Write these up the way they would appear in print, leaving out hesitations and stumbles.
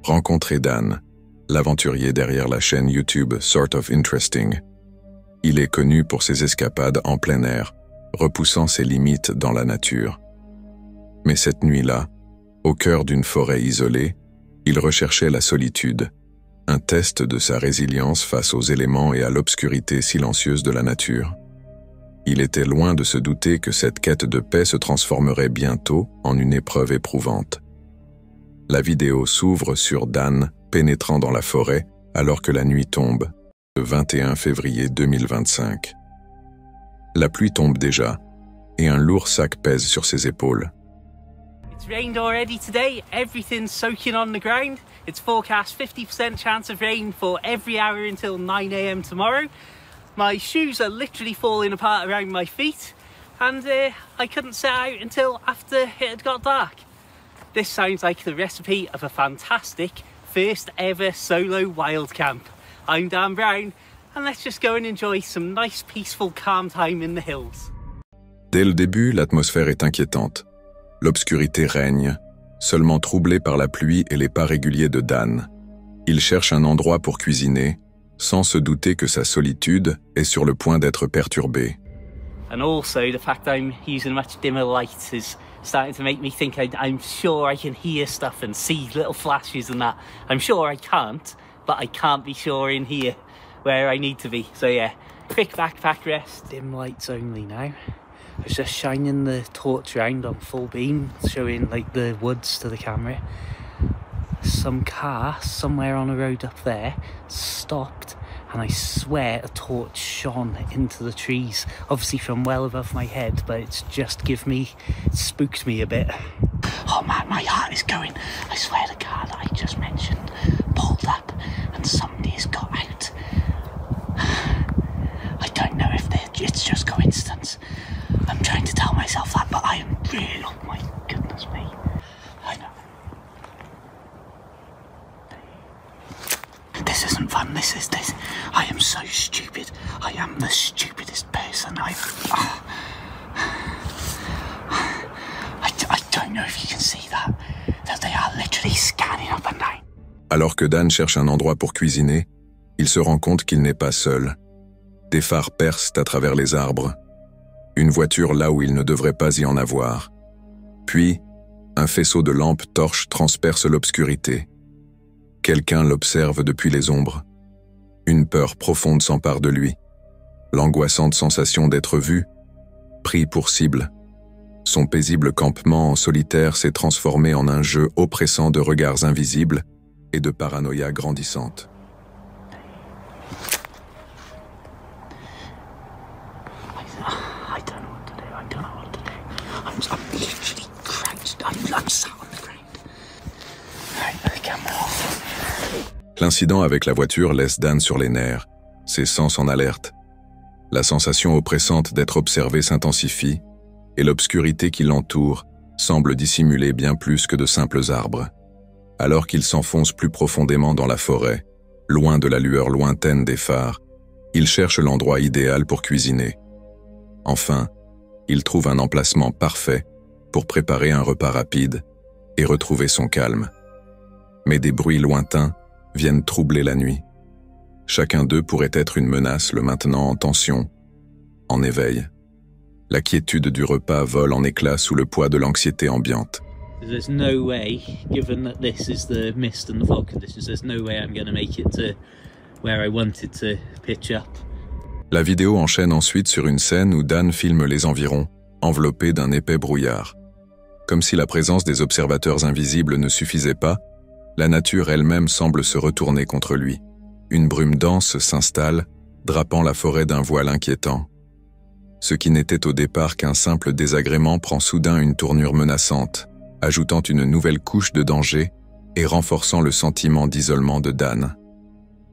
Rencontrez Dan, l'aventurier derrière la chaîne YouTube Sort of Interesting. Il est connu pour ses escapades en plein air, repoussant ses limites dans la nature. Mais cette nuit-là, au cœur d'une forêt isolée, il recherchait la solitude, un test de sa résilience face aux éléments et à l'obscurité silencieuse de la nature. Il était loin de se douter que cette quête de paix se transformerait bientôt en une épreuve éprouvante. La vidéo s'ouvre sur Dan pénétrant dans la forêt alors que la nuit tombe, le 21 février 2025. La pluie tombe déjà, et un lourd sac pèse sur ses épaules. It's rained already today, everything's soaking on the ground. It's forecast 50% chance of rain for every hour until 9 AM tomorrow. My shoes are literally falling apart around my feet, and I couldn't set out until after it had got dark. This sounds like the recipe of a fantastic first ever solo wild camp. I'm Dan Brown, and let's just go and enjoy some nice peaceful calm time in the hills. Dès le début, l'atmosphère est inquiétante. L'obscurité règne, seulement troublée par la pluie et les pas réguliers de Dan. Il cherche un endroit pour cuisiner, sans se douter que sa solitude est sur le point d'être perturbée. And also the fact I'm using much dimmer lights is starting to make me think I'm sure I can hear stuff and see little flashes and that. I'm sure I can't, but I can't be sure in here where I need to be. So yeah, quick backpack rest. Dim lights only now. I was just shining the torch round on full beam, showing like the woods to the camera. Some car somewhere on a road up there stopped, and I swear a torch shone into the trees, obviously from well above my head, but it's just spooked me a bit. Oh man, my heart is going. I swear the car that I just mentioned pulled up and somebody has got out. I don't know if it's just coincidence. I'm trying to tell myself that, but I am really, oh my goodness me. I know. This isn't fun, this. I am so stupid. I am the stupidest person I don't know if you can see that they are literally scanning up and down. Alors que Dan cherche un endroit pour cuisiner, il se rend compte qu'il n'est pas seul. Des phares percent à travers les arbres. Une voiture là où il ne devrait pas y en avoir. Puis, un faisceau de lampes torches transperce l'obscurité. Quelqu'un l'observe depuis les ombres. Une peur profonde s'empare de lui. L'angoissante sensation d'être vu, pris pour cible. Son paisible campement en solitaire s'est transformé en un jeu oppressant de regards invisibles et de paranoïa grandissante. I'm literally crouched. I'm sat on the ground. Right, the camera off. L'incident avec la voiture laisse Dan sur les nerfs, ses sens en alerte. La sensation oppressante d'être observé s'intensifie, et l'obscurité qui l'entoure semble dissimuler bien plus que de simples arbres. Alors qu'il s'enfonce plus profondément dans la forêt, loin de la lueur lointaine des phares, il cherche l'endroit idéal pour cuisiner. Enfin, il trouve un emplacement parfait pour préparer un repas rapide et retrouver son calme. Mais des bruits lointains viennent troubler la nuit. Chacun d'eux pourrait être une menace le maintenant en tension, en éveil. La quiétude du repas vole en éclats sous le poids de l'anxiété ambiante. There's no way, given that this is the mist and the fog conditions, there's no way I'm going to make it to where I wanted to pitch up. La vidéo enchaîne ensuite sur une scène où Dan filme les environs, enveloppé d'un épais brouillard. Comme si la présence des observateurs invisibles ne suffisait pas, la nature elle-même semble se retourner contre lui. Une brume dense s'installe, drapant la forêt d'un voile inquiétant. Ce qui n'était au départ qu'un simple désagrément prend soudain une tournure menaçante, ajoutant une nouvelle couche de danger et renforçant le sentiment d'isolement de Dan.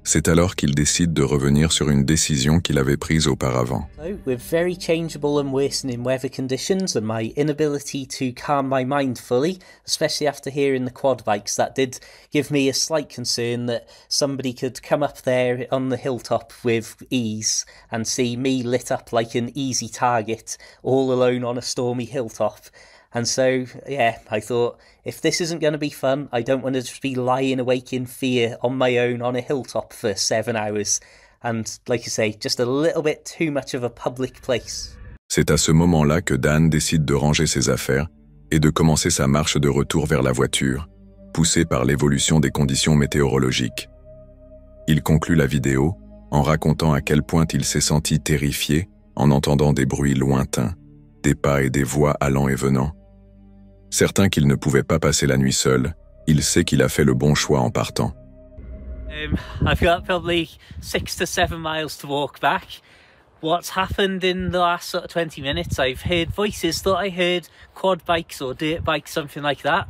C'est alors qu'il décide de revenir sur une décision qu'il avait prise auparavant. So, with very changeable and worsening weather conditions and my inability to calm my mind fully, especially after hearing the quad bikes, that did give me a slight concern that somebody could come up there on the hilltop with ease and see me lit up like an easy target all alone on a stormy hilltop. And so, yeah, I thought, if this isn't going to be fun, I don't want to just be lying awake in fear on my own on a hilltop for 7 hours. And like you say, just a little bit too much of a public place. C'est à ce moment-là que Dan décide de ranger ses affaires et de commencer sa marche de retour vers la voiture, poussé par l'évolution des conditions météorologiques. Il conclut la vidéo en racontant à quel point il s'est senti terrifié en entendant des bruits lointains, des pas et des voix allant et venant. Certain qu'il ne pouvait pas passer la nuit seul, il sait qu'il a fait le bon choix en partant. I've got probably 6 to 7 miles to walk back. What's happened in the last sort of 20 minutes, I've heard voices, thought I heard quad bikes or dirt bikes, something like that.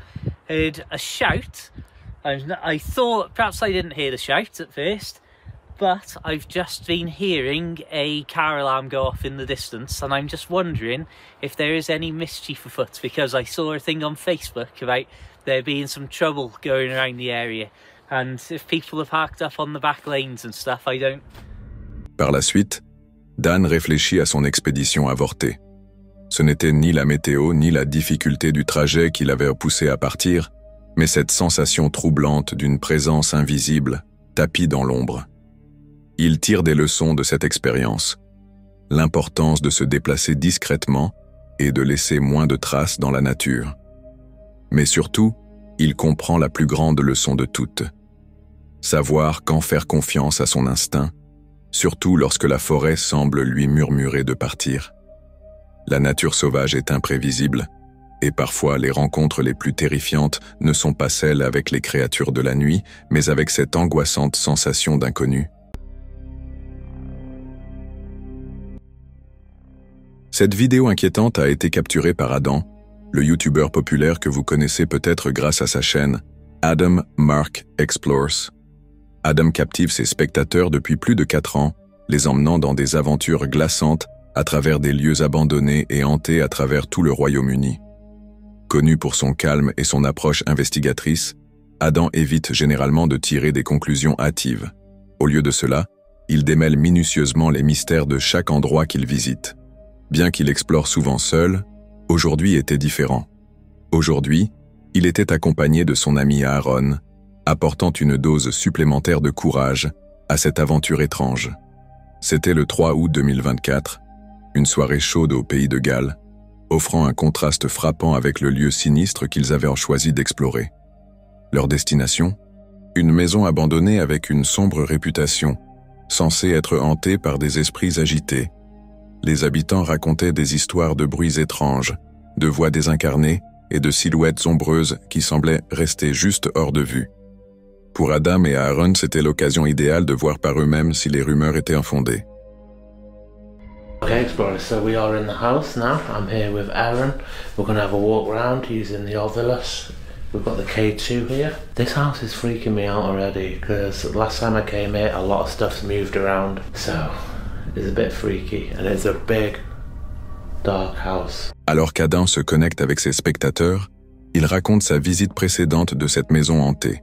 Heard a shout. I thought perhaps I didn't hear the shout at first, but I've just been hearing a car alarm go off in the distance, and I'm just wondering if there is any mischief afoot, because I saw a thing on Facebook about there being some trouble going around the area, and if people are parked up on the back lanes and stuff, I don't... Par la suite, Dan réfléchit à son expédition avortée. Ce n'était ni la météo ni la difficulté du trajet qui l'avait poussé à partir, mais cette sensation troublante d'une présence invisible, tapie dans l'ombre. Il tire des leçons de cette expérience. L'importance de se déplacer discrètement et de laisser moins de traces dans la nature. Mais surtout, il comprend la plus grande leçon de toutes. Savoir quand faire confiance à son instinct, surtout lorsque la forêt semble lui murmurer de partir. La nature sauvage est imprévisible, et parfois les rencontres les plus terrifiantes ne sont pas celles avec les créatures de la nuit, mais avec cette angoissante sensation d'inconnu. Cette vidéo inquiétante a été capturée par Adam, le youtubeur populaire que vous connaissez peut-être grâce à sa chaîne Adam Mark Explores. Adam captive ses spectateurs depuis plus de 4 ans, les emmenant dans des aventures glaçantes à travers des lieux abandonnés et hantés à travers tout le Royaume-Uni. Connu pour son calme et son approche investigatrice, Adam évite généralement de tirer des conclusions hâtives. Au lieu de cela, il démêle minutieusement les mystères de chaque endroit qu'il visite. Bien qu'il explore souvent seul, aujourd'hui était différent. Aujourd'hui, il était accompagné de son ami Aaron, apportant une dose supplémentaire de courage à cette aventure étrange. C'était le 3 août 2024, une soirée chaude au pays de Galles, offrant un contraste frappant avec le lieu sinistre qu'ils avaient choisi d'explorer. Leur destination ? Une maison abandonnée avec une sombre réputation, censée être hantée par des esprits agités. Les habitants racontaient des histoires de bruits étranges, de voix désincarnées et de silhouettes ombreuses qui semblaient rester juste hors de vue. Pour Adam et Aaron, c'était l'occasion idéale de voir par eux-mêmes si les rumeurs étaient infondées. Okay, explorers, so we are in the house now. I'm here with Aaron. We're going to have a walk around using the old villas. We've got the K2 here. This house is freaking me out already because last time I came here, a lot of stuff's moved around. So, it's a bit freaky and it's a big, dark house. Alors qu'Adam se connecte avec ses spectateurs, il raconte sa visite précédente de cette maison hantée.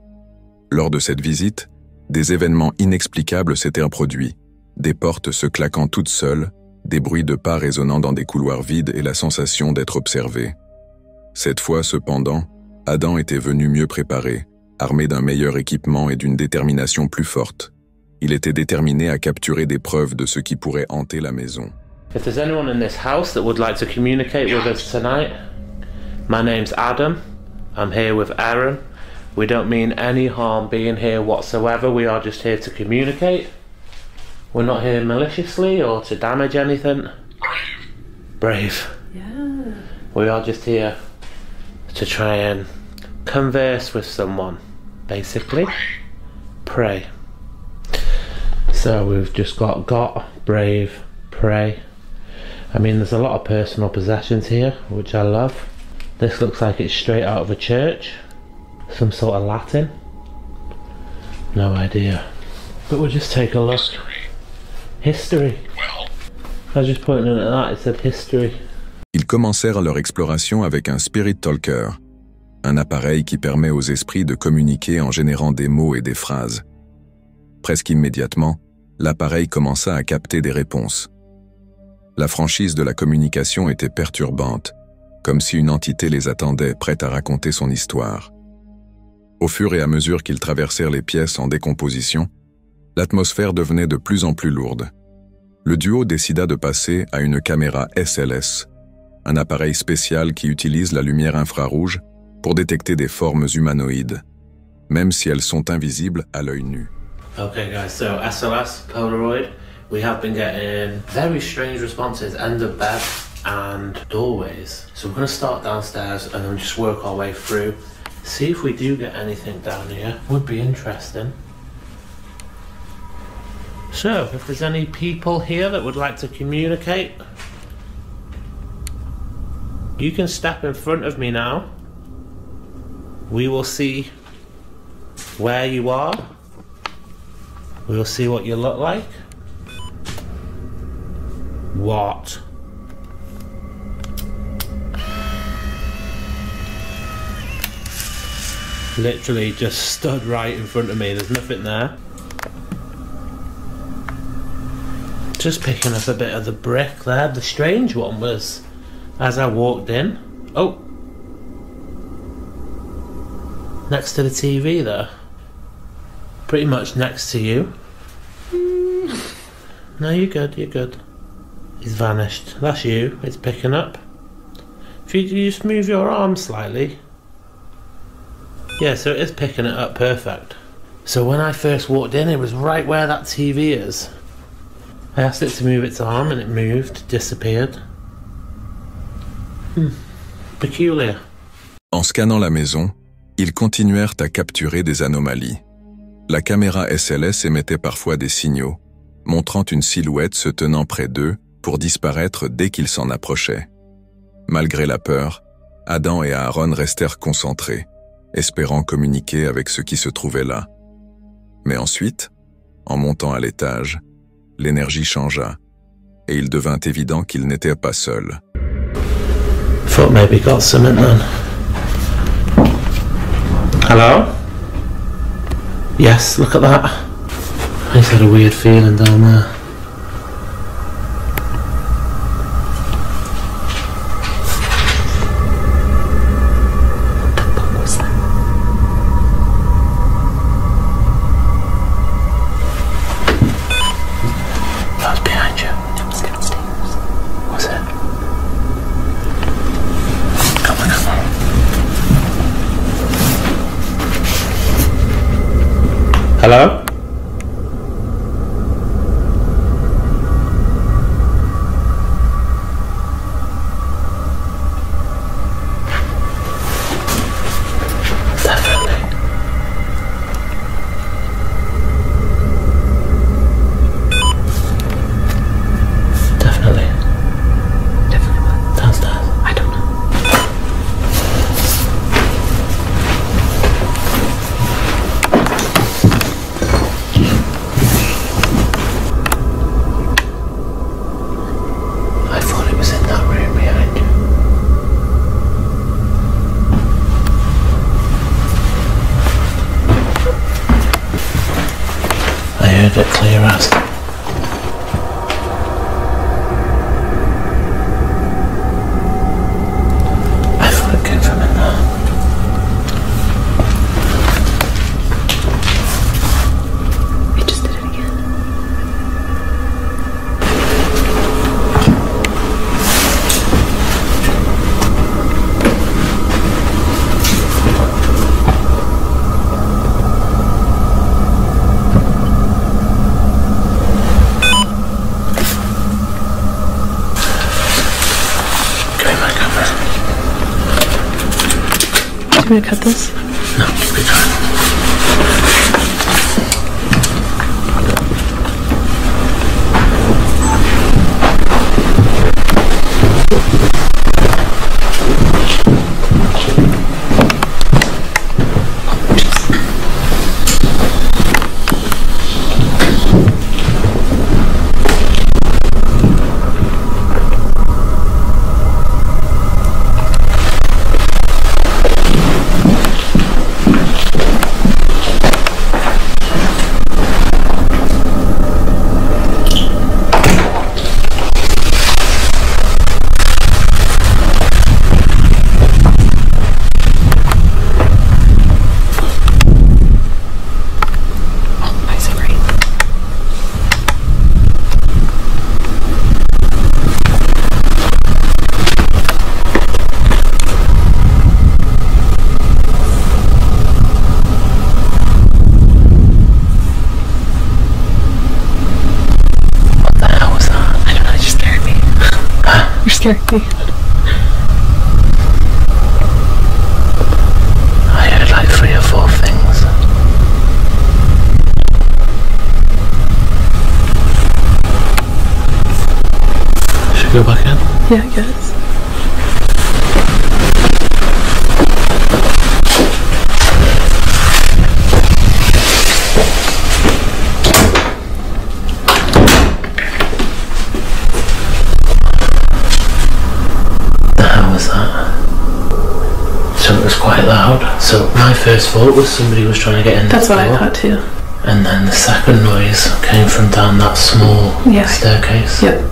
Lors de cette visite, des événements inexplicables s'étaient produits, des portes se claquant toutes seules, des bruits de pas résonnant dans des couloirs vides et la sensation d'être observé. Cette fois, cependant, Adam était venu mieux préparé, armé d'un meilleur équipement et d'une détermination plus forte. Il était déterminé à capturer des preuves de ce qui pourrait hanter la maison. If there's anyone in this house that would like to communicate with us tonight, my name's Adam. I'm here with Aaron. We don't mean any harm being here whatsoever. We are just here to communicate. We're not here maliciously or to damage anything. Brave. Yeah. We are just here to try and converse with someone, basically. Pray. So we've just got brave, pray. I mean, there's a lot of personal possessions here, which I love. This looks like it's straight out of a church. Some sort of Latin. No idea. But we'll just take a look. History. I was just pointing at that, it said history. Ils commencèrent leur exploration avec un Spirit Talker, un appareil qui permet aux esprits de communiquer en générant des mots et des phrases. Presque immédiatement, l'appareil commença à capter des réponses. La franchise de la communication était perturbante, comme si une entité les attendait, prête à raconter son histoire. Au fur et à mesure qu'ils traversèrent les pièces en décomposition, l'atmosphère devenait de plus en plus lourde. Le duo décida de passer à une caméra SLS, un appareil spécial qui utilise la lumière infrarouge pour détecter des formes humanoïdes, même si elles sont invisibles à l'œil nu. Okay guys, so SLS, Polaroid, we have been getting very strange responses, end of bed and doorways. So we're going to start downstairs and then just work our way through, see if we do get anything down here. Would be interesting. So, if there's any people here that would like to communicate, you can step in front of me now. We will see where you are. We'll see what you look like. What? Literally just stood right in front of me. There's nothing there. Just picking up a bit of the brick there. The strange one was as I walked in. Oh! Next to the TV there. Pretty much next to you. No, you're good, you're good. He's vanished. That's you. It's picking up. If you just move your arm slightly. Yeah, so it is picking it up perfect. So when I first walked in, it was right where that TV is. I asked it to move its arm and it moved, disappeared. Peculiar. En scannant la maison, ils continuèrent à capturer des anomalies. La caméra SLS émettait parfois des signaux, montrant une silhouette se tenant près d'eux pour disparaître dès qu'ils s'en approchaient. Malgré la peur, Adam et Aaron restèrent concentrés, espérant communiquer avec ce qui se trouvait là. Mais ensuite, en montant à l'étage, l'énergie changea, et il devint évident qu'ils n'étaient pas seuls. Thought maybe got something then. Hello? Yes, look at that. I just had a weird feeling down there. What was that? That was behind you. That was downstairs. Was it? Come on, come on. Hello? Definitely. Definitely. Definitely what? Downstairs. I don't know. I thought it was in that room behind you. I heard it clear as. I thought it came from in there. It just did it again. Give me my camera. Do you want me to cut this? No, keep it going. scaring me. I heard like 3 or 4 things. Should we go back in? Yeah, I guess. How was that? So it was quite loud. So my first thought was somebody was trying to get in. That's what I door. thought too. And then the second noise came from down that small staircase. Yep.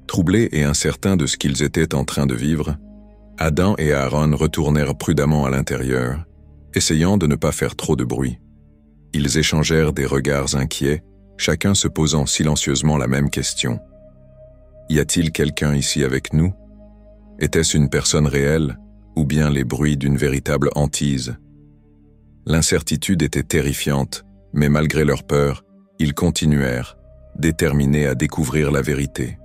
Troublés et incertains de ce qu'ils étaient en train de vivre, Adam et Aaron retournèrent prudemment à l'intérieur, essayant de ne pas faire trop de bruit. Ils échangèrent des regards inquiets, chacun se posant silencieusement la même question. Y a-t-il quelqu'un ici avec nous? Était-ce une personne réelle, ou bien les bruits d'une véritable hantise? L'incertitude était terrifiante, mais malgré leur peur, ils continuèrent, déterminés à découvrir la vérité.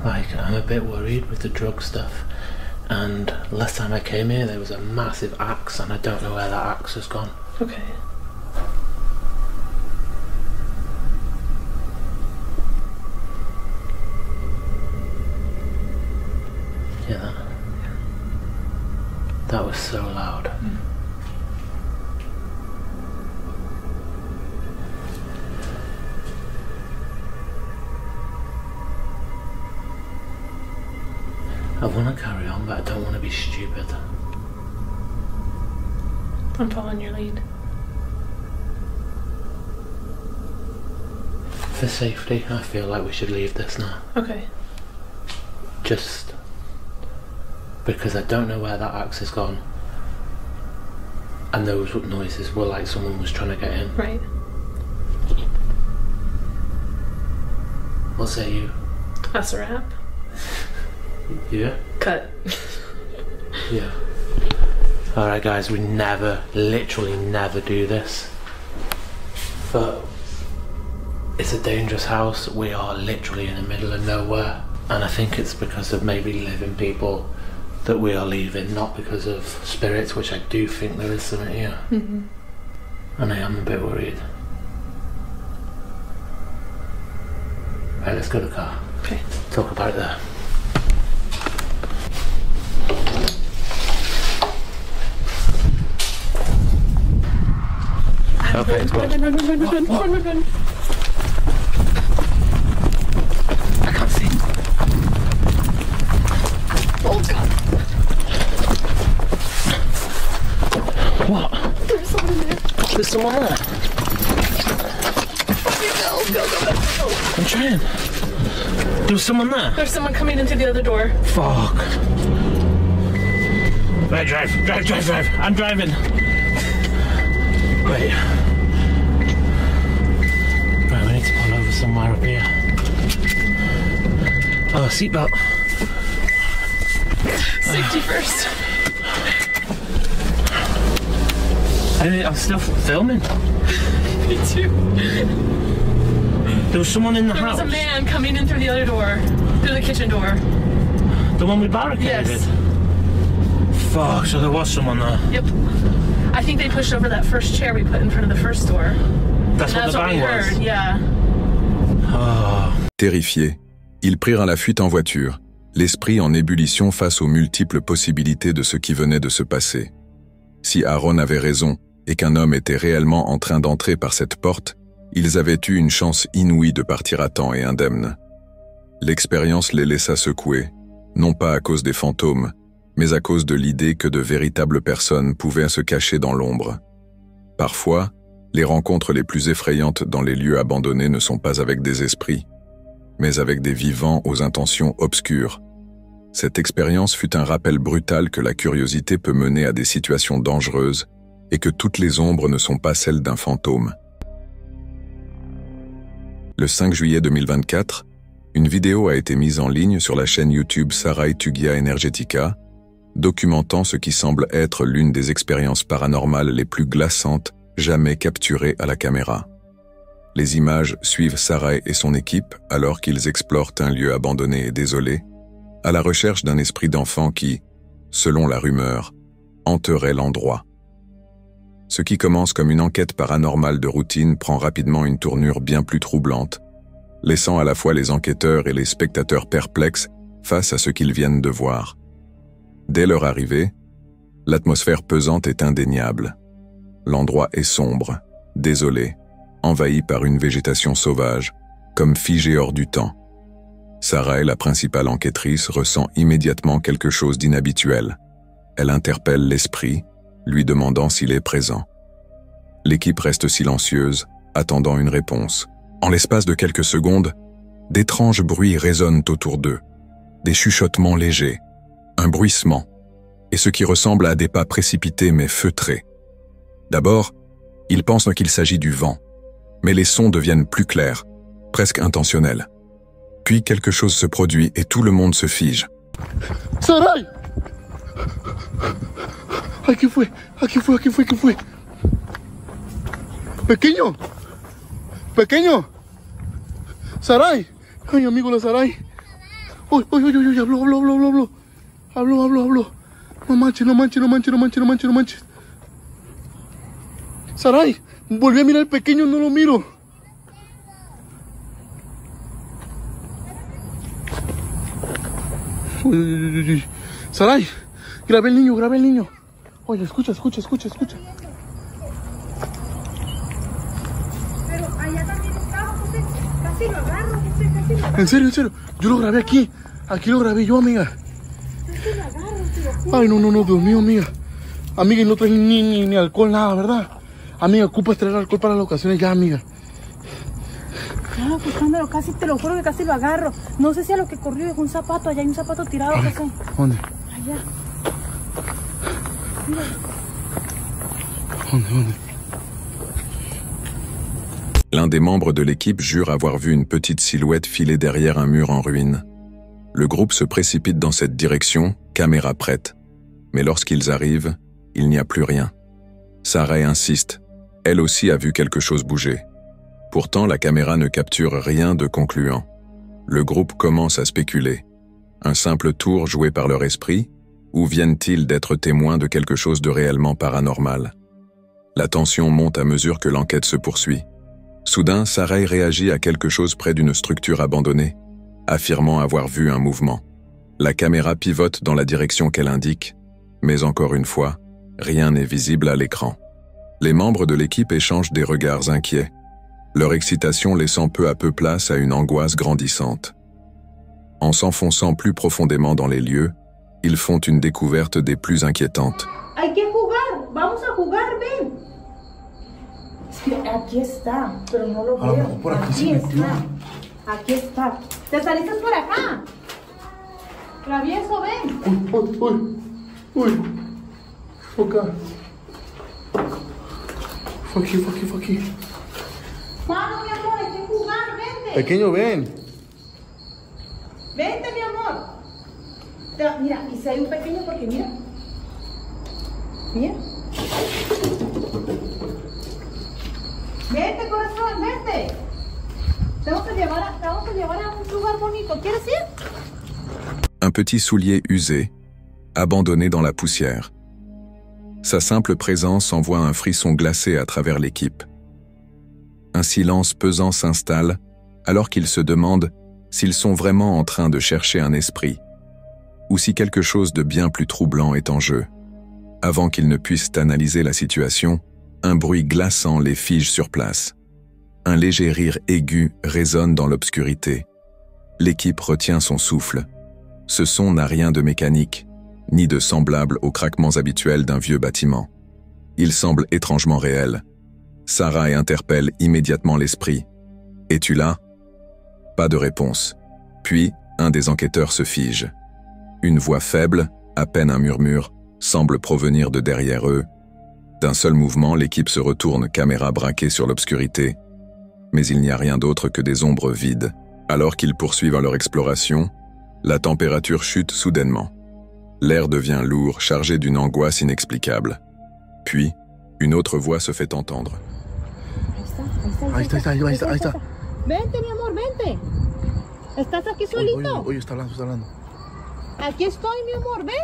Like, I'm a bit worried with the drug stuff, and last time I came here there was a massive axe and I don't know where that axe has gone. Okay. Hear that? That was so loud. I want to carry on, but I don't want to be stupid. I'm following your lead. For safety, I feel like we should leave this now. Okay. Just because I don't know where that axe has gone. And those noises were like someone was trying to get in. Right. What say you? That's a wrap. Yeah? Cut. Yeah. Alright guys, we literally never do this. But it's a dangerous house. We are literally in the middle of nowhere. And I think it's because of maybe living people that we are leaving, not because of spirits, which I do think there is something here. Mm-hmm. And I am a bit worried. Right, let's go to the car. Okay. Talk about it there. Okay, let's go. Run. I can't see. Oh god. What? There's someone in there. There's someone there. Go. I'm trying. There was someone there. There's someone coming into the other door. Fuck. Right, drive. I'm driving. Wait. Right, we need to pull over somewhere up here. Oh, seatbelt. Safety first. I'm still filming. Me too. There was someone in the There house. was a man coming in through the other door. Through the kitchen door. The one we barricaded? Yes. Fuck, so there was someone there. Yep. I think they pushed over that first chair we put in front of the first door. That's what That's the what we bang was? heard, yeah. Oh. Terrifiés, ils prirent la fuite en voiture, l'esprit en ébullition face aux multiples possibilités de ce qui venait de se passer. Si Aaron avait raison et qu'un homme était réellement en train d'entrer par cette porte, ils avaient eu une chance inouïe de partir à temps et indemnes. L'expérience les laissa secouer, non pas à cause des fantômes, mais à cause de l'idée que de véritables personnes pouvaient se cacher dans l'ombre. Parfois, Les rencontres les plus effrayantes dans les lieux abandonnés ne sont pas avec des esprits, mais avec des vivants aux intentions obscures. Cette expérience fut un rappel brutal que la curiosité peut mener à des situations dangereuses et que toutes les ombres ne sont pas celles d'un fantôme. Le 5 juillet 2024, une vidéo a été mise en ligne sur la chaîne YouTube Sarai Tugia Energetica, documentant ce qui semble être l'une des expériences paranormales les plus glaçantes jamais capturées à la caméra. Les images suivent Sarai et son équipe alors qu'ils explorent un lieu abandonné et désolé, à la recherche d'un esprit d'enfant qui, selon la rumeur, hanterait l'endroit. Ce qui commence comme une enquête paranormale de routine prend rapidement une tournure bien plus troublante, laissant à la fois les enquêteurs et les spectateurs perplexes face à ce qu'ils viennent de voir. Dès leur arrivée, l'atmosphère pesante est indéniable. L'endroit est sombre, désolé, envahi par une végétation sauvage, comme figé hors du temps. Sarai, la principale enquêtrice, ressent immédiatement quelque chose d'inhabituel. Elle interpelle l'esprit, lui demandant s'il est présent. L'équipe reste silencieuse, attendant une réponse. En l'espace de quelques secondes, d'étranges bruits résonnent autour d'eux. Des chuchotements légers, un bruissement, et ce qui ressemble à des pas précipités mais feutrés. D'abord, ils pensent qu'il s'agit du vent, mais les sons deviennent plus clairs, presque intentionnels. Puis quelque chose se produit et tout le monde se fige. ¡Sarai! ¡Ay, qué fue! ¡Ay, qué fue! ¡Qué fue! ¡Qué fue! ¡Pequeño! ¡Pequeño! ¡Sarai! ¡Ay, mi amigo la Sarai! ¡Uy, uy, uy, uy! ¡Habló! ¡Habló! No manches, no manches, no manches, no manches, no manches, no manches. ¡Sarai! Volví a mirar al pequeño, no lo miro. Uy, uy, uy, uy. Sarai, grabé el niño. Oye, escucha. Pero allá también estaba, José. Casi lo agarro, José, casi lo agarro. En serio. Yo lo grabé aquí. Aquí lo grabé yo, amiga. Casi lo agarro, te lo juro. Ay, no, Dios mío, amiga. Amiga, y no traes ni alcohol, nada, ¿verdad? Amiga, ocupas traer alcohol para las ocasiones ya, amiga. Estaba buscándolo casi, te lo juro que casi lo agarro. No sé si a lo que corrió dejó un zapato. Allá hay un zapato tirado, José. ¿Dónde? Allá. ¿Dónde? L'un des membres de l'équipe jure avoir vu une petite silhouette filer derrière un mur en ruine. Le groupe se précipite dans cette direction, caméra prête. Mais lorsqu'ils arrivent, il n'y a plus rien. Sarai insiste. Elle aussi a vu quelque chose bouger. Pourtant, la caméra ne capture rien de concluant. Le groupe commence à spéculer. Un simple tour joué par leur esprit, ou viennent-ils d'être témoins de quelque chose de réellement paranormal? La tension monte à mesure que l'enquête se poursuit. Soudain, Sarai réagit à quelque chose près d'une structure abandonnée, affirmant avoir vu un mouvement. La caméra pivote dans la direction qu'elle indique, mais encore une fois, rien n'est visible à l'écran. Les membres de l'équipe échangent des regards inquiets, leur excitation laissant peu à peu place à une angoisse grandissante. En s'enfonçant plus profondément dans les lieux, ils font une découverte des plus inquiétantes. Hay que jugar, vamos a jugar, ven. Es que aquí está, pero no lo A lo veo. mejor por aquí se metió. Aquí está. Te saliste por acá. Travieso, ven. Uy. Acá. Fue aquí. Vamos, mi amor, hay que jugar, vente. Pequeño, ven. Vente, mi amor. Mira, y si hay un pequeño, porque mira. Vente, corazón, vente. Te vamos a llevar a un lugar bonito. ¿Quieres ir? Un petit soulier usé, abandonné dans la poussière. Sa simple présence envoie un frisson glacé à travers l'équipe. Un silence pesant s'installe alors qu'ils se demandent s'ils sont vraiment en train de chercher un esprit, ou si quelque chose de bien plus troublant est en jeu. Avant qu'ils ne puissent analyser la situation, un bruit glaçant les fige sur place. Un léger rire aigu résonne dans l'obscurité. L'équipe retient son souffle. Ce son n'a rien de mécanique, ni de semblable aux craquements habituels d'un vieux bâtiment. Il semble étrangement réel. Sarah interpelle immédiatement l'esprit. « Es-tu là ?» Pas de réponse. Puis, un des enquêteurs se fige. Une voix faible, à peine un murmure, semble provenir de derrière eux. D'un seul mouvement, l'équipe se retourne, caméra braquée sur l'obscurité. Mais il n'y a rien d'autre que des ombres vides. Alors qu'ils poursuivent leur exploration, la température chute soudainement. L'air devient lourd, chargé d'une angoisse inexplicable. Puis, une autre voix se fait entendre. Ahí está. Vente, mi amor, vente. ¿Estás aquí solito? Oye, está hablando. Aquí estoy, mi amor, ven.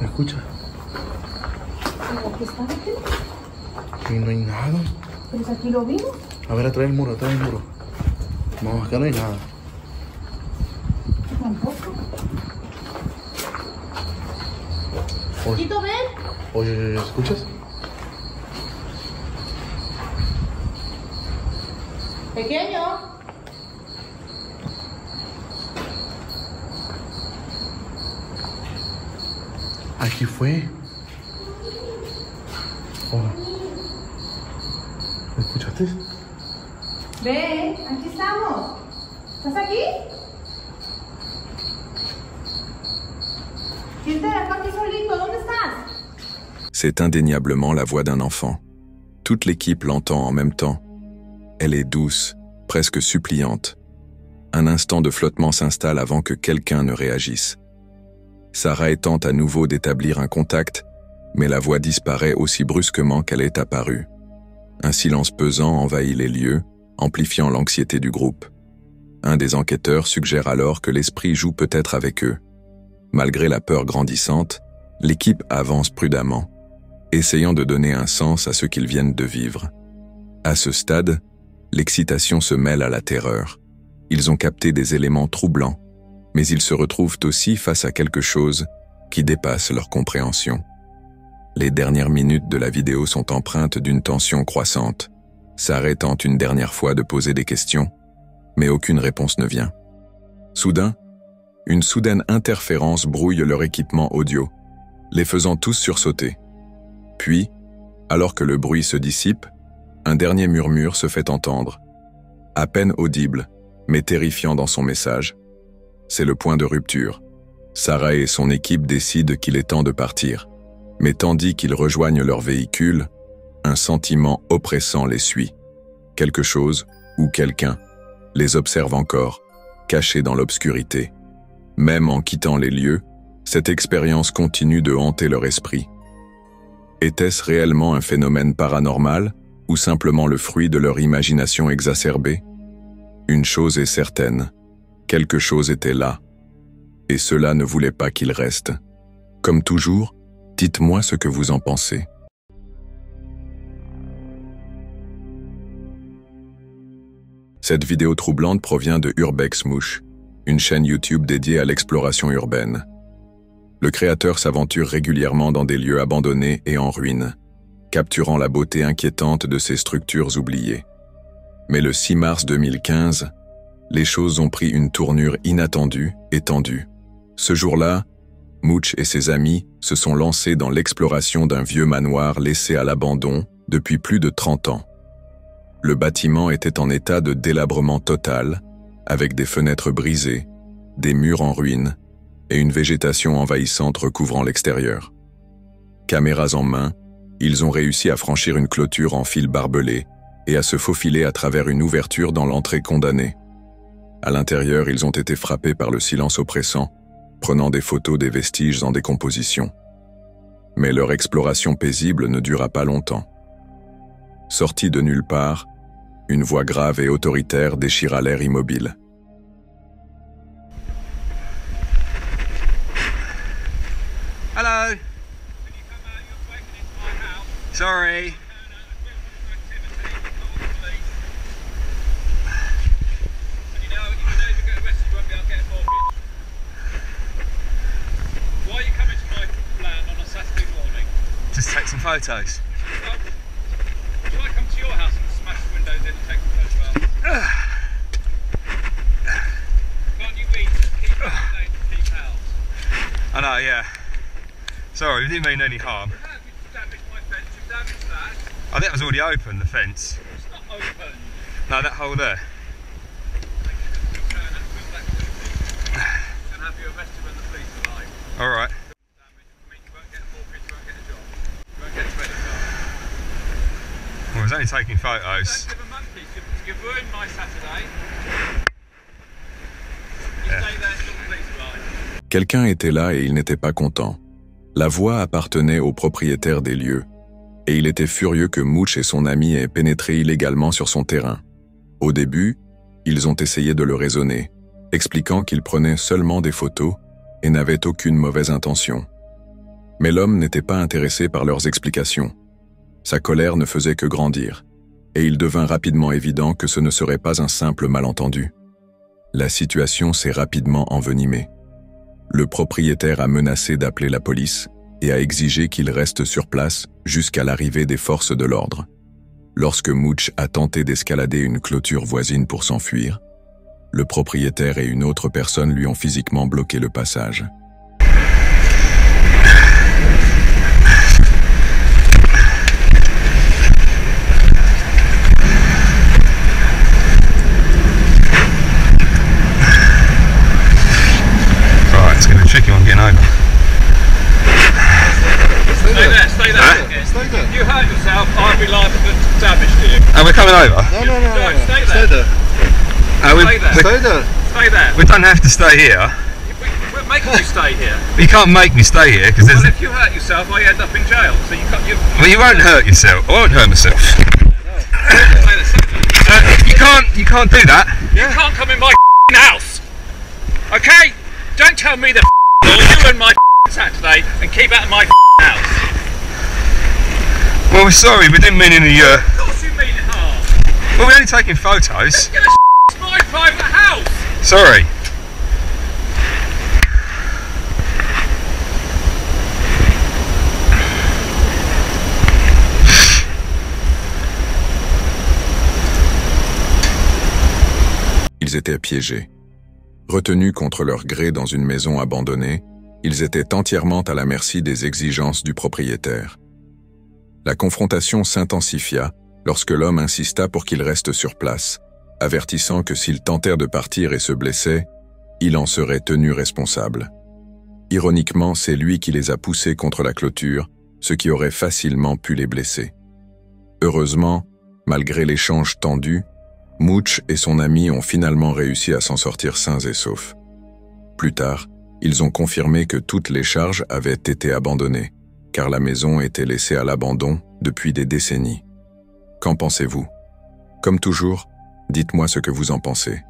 ¿Me escucha? Aquí está, vete. Aquí no hay nada. Pues aquí lo vimos. A ver, atrás del muro. No, acá no hay nada. Tampoco. Oye, Chiquito, ven. oye, ¿escuchas? Pequeño. Aquí fue. Oh. ¿Me escuchaste? Ven, aquí estamos. ¿Estás aquí? ¿Quién te dejó aquí solito? ¿Dónde estás? C'est indéniablement la voix d'un enfant. Toute l'équipe l'entend en même temps. Elle est douce, presque suppliante. Un instant de flottement s'installe avant que quelqu'un ne réagisse. Sarah tente à nouveau d'établir un contact, mais la voix disparaît aussi brusquement qu'elle est apparue. Un silence pesant envahit les lieux, amplifiant l'anxiété du groupe. Un des enquêteurs suggère alors que l'esprit joue peut-être avec eux. Malgré la peur grandissante, l'équipe avance prudemment, essayant de donner un sens à ce qu'ils viennent de vivre. À ce stade, l'excitation se mêle à la terreur. Ils ont capté des éléments troublants, mais ils se retrouvent aussi face à quelque chose qui dépasse leur compréhension. Les dernières minutes de la vidéo sont empreintes d'une tension croissante. Sarah tente une dernière fois de poser des questions, mais aucune réponse ne vient. Soudain, une soudaine interférence brouille leur équipement audio, les faisant tous sursauter. Puis, alors que le bruit se dissipe, un dernier murmure se fait entendre. À peine audible, mais terrifiant dans son message. C'est le point de rupture. Sarah et son équipe décident qu'il est temps de partir. Mais tandis qu'ils rejoignent leur véhicule, un sentiment oppressant les suit. Quelque chose, ou quelqu'un, les observe encore, cachés dans l'obscurité. Même en quittant les lieux, cette expérience continue de hanter leur esprit. Était-ce réellement un phénomène paranormal, ou simplement le fruit de leur imagination exacerbée? Une chose est certaine, quelque chose était là, et cela ne voulait pas qu'il reste. Comme toujours, dites-moi ce que vous en pensez. Cette vidéo troublante provient de Urbex Mouche, une chaîne YouTube dédiée à l'exploration urbaine. Le créateur s'aventure régulièrement dans des lieux abandonnés et en ruine, capturant la beauté inquiétante de ces structures oubliées. Mais le 6 mars 2015, les choses ont pris une tournure inattendue et tendue. Ce jour-là, Mouche et ses amis se sont lancés dans l'exploration d'un vieux manoir laissé à l'abandon depuis plus de 30 ans. Le bâtiment était en état de délabrement total, avec des fenêtres brisées, des murs en ruine et une végétation envahissante recouvrant l'extérieur. Caméras en main, ils ont réussi à franchir une clôture en fil barbelé et à se faufiler à travers une ouverture dans l'entrée condamnée. À l'intérieur, ils ont été frappés par le silence oppressant, prenant des photos des vestiges en décomposition. Mais leur exploration paisible ne dura pas longtemps. Sortis de nulle part, une voix grave et autoritaire déchira l'air immobile. Hello. Sorry. Why are you coming to my flat on a Saturday morning? Just take some photos. Shall I come to your house and smash the windows in and take some photographs? Can't you eat and keep keep pals? I know, yeah. Sorry, we didn't mean any harm. You damaged my fence, you damaged I think it was already open, the fence. It's not open. No, that hole there. And have you arrested when the police arrive? Alright. You won't get a mortgage, you won't get a job. You won't get a credit card. Well, I was only taking photos. Don't give a monkey. You've ruined my Saturday. You Yeah. stay there until the police arrive. Quelqu'un était là et il n'était pas content. La voix appartenait au propriétaire des lieux, et il était furieux que Mooch et son ami aient pénétré illégalement sur son terrain. Au début, ils ont essayé de le raisonner, expliquant qu'ils prenaient seulement des photos et n'avaient aucune mauvaise intention. Mais l'homme n'était pas intéressé par leurs explications. Sa colère ne faisait que grandir, et il devint rapidement évident que ce ne serait pas un simple malentendu. La situation s'est rapidement envenimée. Le propriétaire a menacé d'appeler la police et a exigé qu'il reste sur place jusqu'à l'arrivée des forces de l'ordre. Lorsque Mooch a tenté d'escalader une clôture voisine pour s'enfuir, le propriétaire et une autre personne lui ont physiquement bloqué le passage. Right, it's going to be a tricky one getting over. Stay there, stay there. Huh? Stay there. If you hurt yourself, I'll be liable for damage to you. And we're coming over? No, Stay there. Stay there. Stay there. Stay there. Stay there. We don't have to stay here. We're making you stay here. You can't make me stay here because there's. Well, if you hurt yourself, I end up in jail. So you can't. Well, you won't hurt yourself. I won't hurt myself. Stay there, stay there. You can't do that. You can't come in my house. Okay? Don't tell me the law. You and my Saturday and keep out of my house. Well, we're sorry. We didn't mean any. Of course you mean it hard. Well, we're only taking photos. It's my private house. Sorry. Ils étaient piégés. Retenus contre leur gré dans une maison abandonnée, ils étaient entièrement à la merci des exigences du propriétaire. La confrontation s'intensifia lorsque l'homme insista pour qu'ils restent sur place, avertissant que s'ils tentèrent de partir et se blessaient, il en serait tenu responsable. Ironiquement, c'est lui qui les a poussés contre la clôture, ce qui aurait facilement pu les blesser. Heureusement, malgré l'échange tendu, Mooch et son ami ont finalement réussi à s'en sortir sains et saufs. Plus tard, ils ont confirmé que toutes les charges avaient été abandonnées, car la maison était laissée à l'abandon depuis des décennies. Qu'en pensez-vous? Comme toujours, dites-moi ce que vous en pensez.